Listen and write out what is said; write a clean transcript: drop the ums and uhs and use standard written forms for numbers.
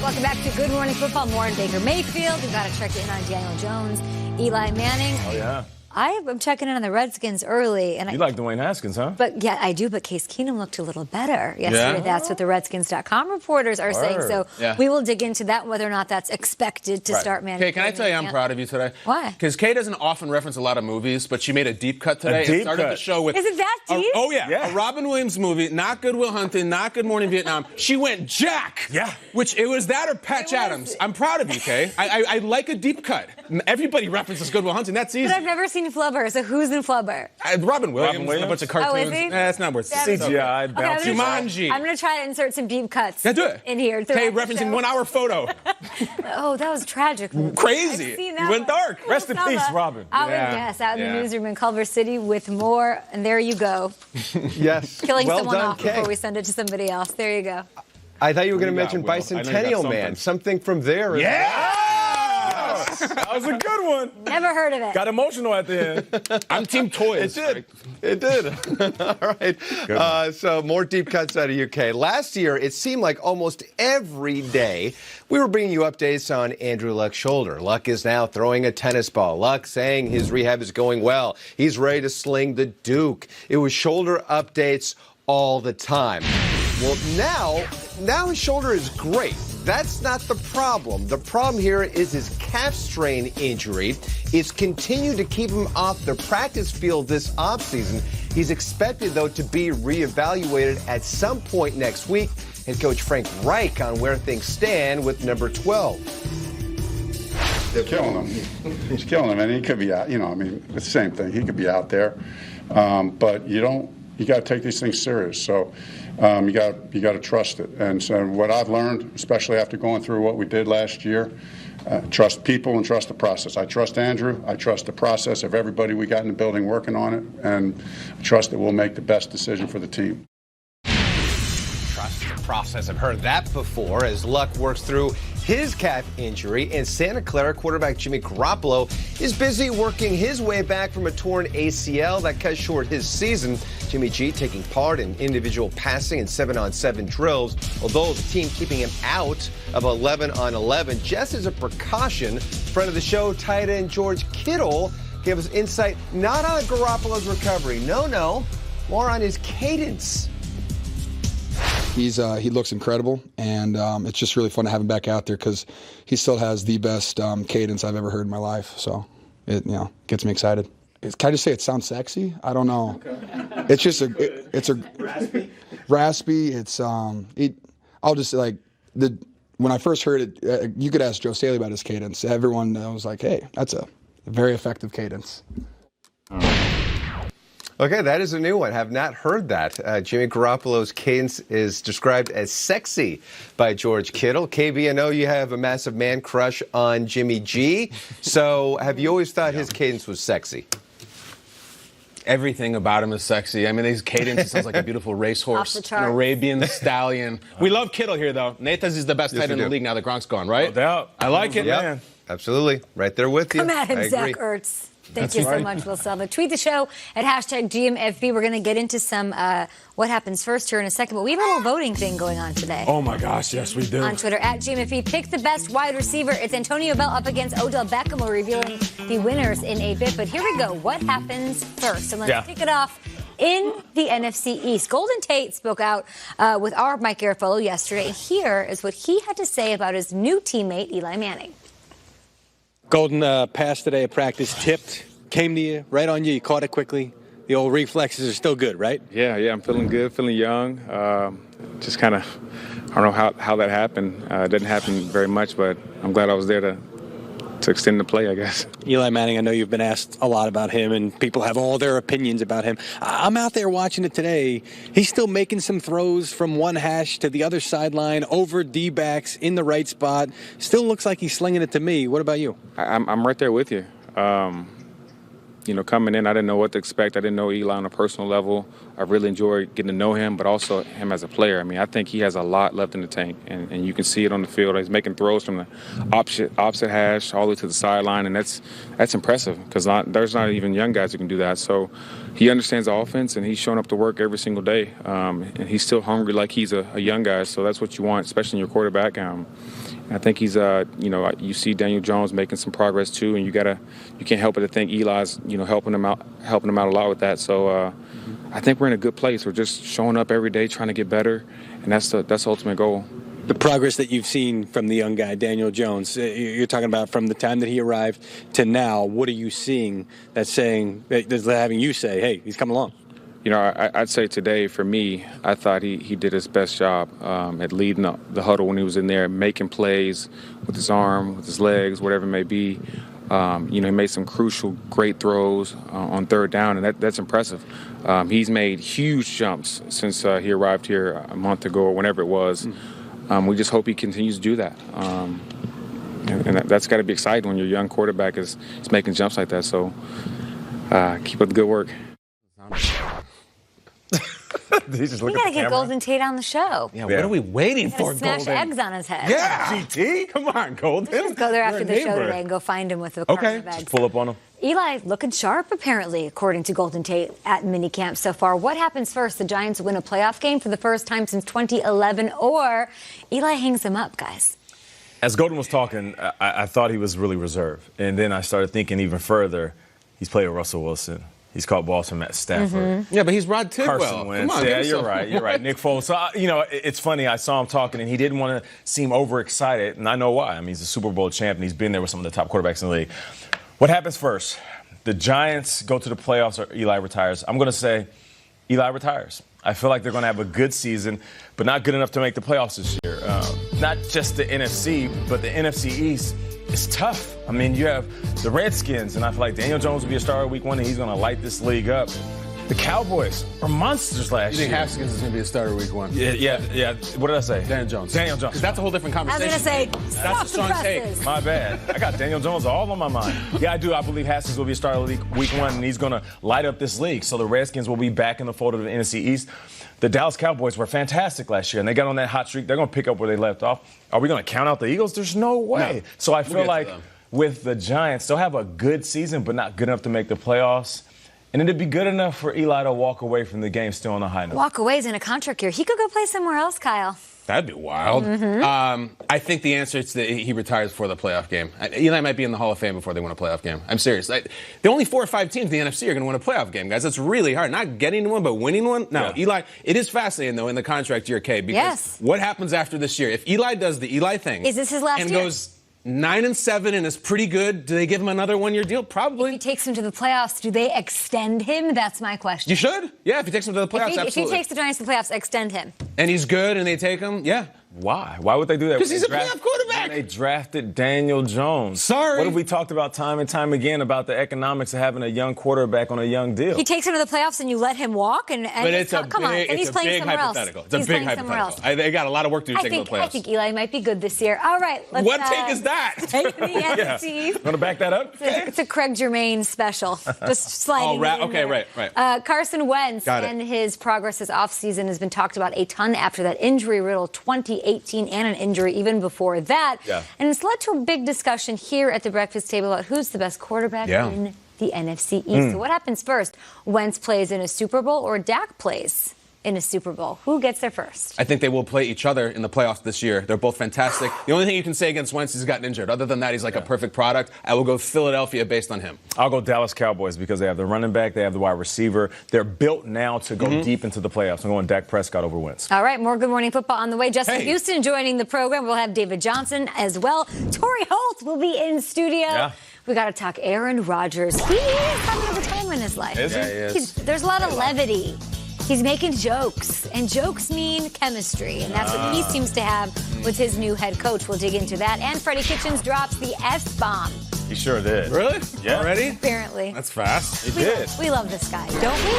Welcome back to Good Morning Football. More on Baker Mayfield. We've got to check in on Daniel Jones, Eli Manning. Oh, yeah. I'm checking in on the Redskins early. And you like Dwayne Haskins, huh? But yeah, I do. But Case Keenum looked a little better yesterday. Yeah? That's what the Redskins.com reporters are saying. So we will dig into that, whether or not that's expected to start Manning. Kay, can I tell you I'm proud of you today? Why? Because Kay doesn't often reference a lot of movies, but she made a deep cut today. It started the show with. Is it that deep? A Robin Williams movie, not Good Will Hunting, not Good Morning Vietnam. She went Jack. Yeah. Which it was that or Patch Adams. I'm proud of you, Kay. I like a deep cut. Everybody references Good Will Hunting. That's easy. But I've never seen Flubber, so who's in Flubber? Robin Williams. A bunch of cartoons. Oh, is he? That's not worth it. CGI. Jumanji. I'm going to try to insert some deep cuts do it. in here. Kay referencing 1 hour photo. Oh, that was tragic. Crazy. You went dark. Rest in peace, Robin. Out in the newsroom in Culver City with more. And there you go. Yes. Killing well someone done, off Kay. before we send it to somebody else. There you go. I thought you were going to mention Bicentennial Man. Something from there. That was a good one. Never heard of it. Got emotional at the end. I'm Team Toys. It did. All right. So more deep cuts out of UK. Last year, it seemed like almost every day we were bringing you updates on Andrew Luck's shoulder. Luck is now throwing a tennis ball. Luck saying his rehab is going well. He's ready to sling the Duke. It was shoulder updates all the time. Well, now his shoulder is great. That's not the problem. The problem here is his calf strain injury. It's continued to keep him off the practice field this offseason. He's expected, though, to be reevaluated at some point next week. Head coach Frank Reich on where things stand with number 12. They're killing him. He's killing him, and he could be out. It's the same thing. He could be out there, but you got to take these things serious. So you got to trust it. And so what I've learned, especially after going through what we did last year, trust people and trust the process. I trust Andrew. I trust the process of everybody we got in the building working on it, and I trust that we'll make the best decision for the team. Trust the process. I've heard that before as Luck works through his calf injury, and Santa Clara quarterback Jimmy Garoppolo is busy working his way back from a torn ACL that cut short his season. Jimmy G taking part in individual passing and 7-on-7 drills, although the team keeping him out of 11-on-11 just as a precaution. Friend of the show, Tate and George Kittle gave us insight not on Garoppolo's recovery, no, more on his cadence. He looks incredible, and it's just really fun to have him back out there because he still has the best cadence I've ever heard in my life. So it gets me excited. Can I just say it sounds sexy? I don't know. Okay. It's just raspy. It's I'll just when I first heard it, you could ask Joe Staley about his cadence. Everyone was like, "Hey, that's a very effective cadence." Okay, that is a new one. Have not heard that. Jimmy Garoppolo's cadence is described as sexy by George Kittle. KB, I know you have a massive man crush on Jimmy G. So have you always thought his cadence was sexy? Everything about him is sexy. I mean, his cadence sounds like a beautiful racehorse, an Arabian stallion. We love Kittle here, though. Nathan's is the best tight end in the league now that Gronk's gone, right? No doubt. I like it, man. Absolutely. Right there with you. Come at him, Zach Ertz. Thank you so much, Will Selva. Tweet the show at #GMFB. We're going to get into some what happens first here in a second, but we have a little voting thing going on today. Oh, my gosh, yes, we do. On Twitter, at GMFB, pick the best wide receiver. It's Antonio Bell up against Odell Beckham. We're revealing the winners in a bit, but here we go. What happens first? And let's kick it off in the NFC East. Golden Tate spoke out with our Mike Garafolo yesterday. Here is what he had to say about his new teammate, Eli Manning. Golden pass today at practice, tipped, came to you, right on you. You caught it quickly. The old reflexes are still good, right? Yeah, I'm feeling good, feeling young. Just kind of, I don't know how that happened. It didn't happen very much, but I'm glad I was there to extend the play, I guess. Eli Manning, I know you've been asked a lot about him, and people have all their opinions about him. I'm out there watching it today. He's still making some throws from one hash to the other sideline, over D-backs, in the right spot. Still looks like he's slinging it to me. What about you? I'm right there with you. Coming in, I didn't know what to expect. I didn't know Eli on a personal level. I really enjoyed getting to know him, but also him as a player. I mean, I think he has a lot left in the tank, and you can see it on the field. He's making throws from the opposite hash all the way to the sideline, and that's impressive because there's not even young guys who can do that. So he understands the offense, and he's showing up to work every single day, and he's still hungry like he's a young guy. So that's what you want, especially in your quarterback. I think he's, you see Daniel Jones making some progress too, and you can't help but to think Eli's, helping him out a lot with that. So I think we're in a good place. We're just showing up every day, trying to get better, and that's the ultimate goal. The progress that you've seen from the young guy, Daniel Jones, you're talking about from the time that he arrived to now. What are you seeing that's having you say, hey, he's coming along? I'd say today, for me, I thought he did his best job at leading the huddle when he was in there, making plays with his arm, with his legs, whatever it may be. He made some crucial, great throws on third down, and that's impressive. He's made huge jumps since he arrived here a month ago or whenever it was. We just hope he continues to do that. And that's got to be exciting when your young quarterback is making jumps like that. So keep up the good work. We gotta get Golden Tate on the show. Yeah, what are we waiting for, Smash Golden? eggs on his head. Yeah, GT, come on, Golden. Let's just go there after the show today and go find him with the carton of eggs. Just pull up on him. Eli looking sharp, apparently, according to Golden Tate at minicamp so far. What happens first? The Giants win a playoff game for the first time since 2011, or Eli hangs them up, guys? As Golden was talking, I thought he was really reserved. And then I started thinking even further, he's played with Russell Wilson. He's caught balls from Matt Stafford. Yeah, but he's Rod Tidwell. Carson Wentz. Yeah, you're right. Nick Foles. So, it's funny. I saw him talking, and he didn't want to seem overexcited, and I know why. I mean, he's a Super Bowl champ, and he's been there with some of the top quarterbacks in the league. What happens first? The Giants go to the playoffs, or Eli retires. I'm going to say Eli retires. I feel like they're going to have a good season, but not good enough to make the playoffs this year. Not just the NFC, but the NFC East. It's tough. I mean, you have the Redskins, and I feel like Daniel Jones will be a starter week 1, and he's going to light this league up. The Cowboys are monsters last year. You think Haskins is going to be a starter week 1? Yeah. What did I say? Daniel Jones. Because that's a whole different conversation. I was going to say, that's a strong take. My bad. I got Daniel Jones all on my mind. Yeah, I do. I believe Haskins will be a starter week 1, and he's going to light up this league. So the Redskins will be back in the fold of the NFC East. The Dallas Cowboys were fantastic last year, and they got on that hot streak. They're going to pick up where they left off. Are we going to count out the Eagles? There's no way. No. So I feel like with the Giants, they'll have a good season, but not good enough to make the playoffs. And it'd be good enough for Eli to walk away from the game still on a high note. Walk away is in a contract year. He could go play somewhere else, Kyle. That'd be wild. I think the answer is that he retires before the playoff game. Eli might be in the Hall of Fame before they win a playoff game. I'm serious. The only 4 or 5 teams in the NFC are going to win a playoff game, guys. That's really hard. Not getting one, but winning one. No, Eli, it is fascinating, though, in the contract year, Kay, because what happens after this year? If Eli does the Eli thing. Is this his last and year? Goes 9-7 and is pretty good. Do they give him another 1-year deal? Probably. If he takes him to the playoffs, do they extend him? That's my question. You should. Yeah, if he takes him to the playoffs, absolutely. If he takes the Giants to the playoffs, extend him. And he's good and they take him, yeah. Why? Why would they do that? Because he's a playoff quarterback. They drafted Daniel Jones. Sorry. What have we talked about time and time again about the economics of having a young quarterback on a young deal? He takes him to the playoffs and you let him walk? But it's a big hypothetical. It's a big hypothetical. They got a lot of work to do taking the playoffs. I think Eli might be good this year. All right. What take is that? Take the NFC. Want to back that up? It's a Craig Germain special. Just sliding right. Carson Wentz and his progress this offseason has been talked about a ton after that injury-riddled 2018 and an injury even before that. Yeah. And it's led to a big discussion here at the breakfast table about who's the best quarterback in the NFC East. So what happens first? Wentz plays in a Super Bowl or Dak plays in a Super Bowl? Who gets there first? I think they will play each other in the playoffs this year. They're both fantastic. The only thing you can say against Wentz is he's gotten injured. Other than that, he's like a perfect product. I will go Philadelphia based on him. I'll go Dallas Cowboys because they have the running back, they have the wide receiver. They're built now to go deep into the playoffs. I'm going Dak Prescott over Wentz. All right, more Good Morning Football on the way. Justin Houston joining the program. We'll have David Johnson as well. Torrey Holt will be in studio. Yeah. We got to talk Aaron Rodgers. He is having a good time in his life. Is he? Yeah, he is. There's a lot of levity. He's making jokes, and jokes mean chemistry, and that's what he seems to have with his new head coach. We'll dig into that. And Freddie Kitchens drops the F-bomb. He sure did. Really? Yeah. Already? Apparently. That's fast. He did. We love this guy, don't we?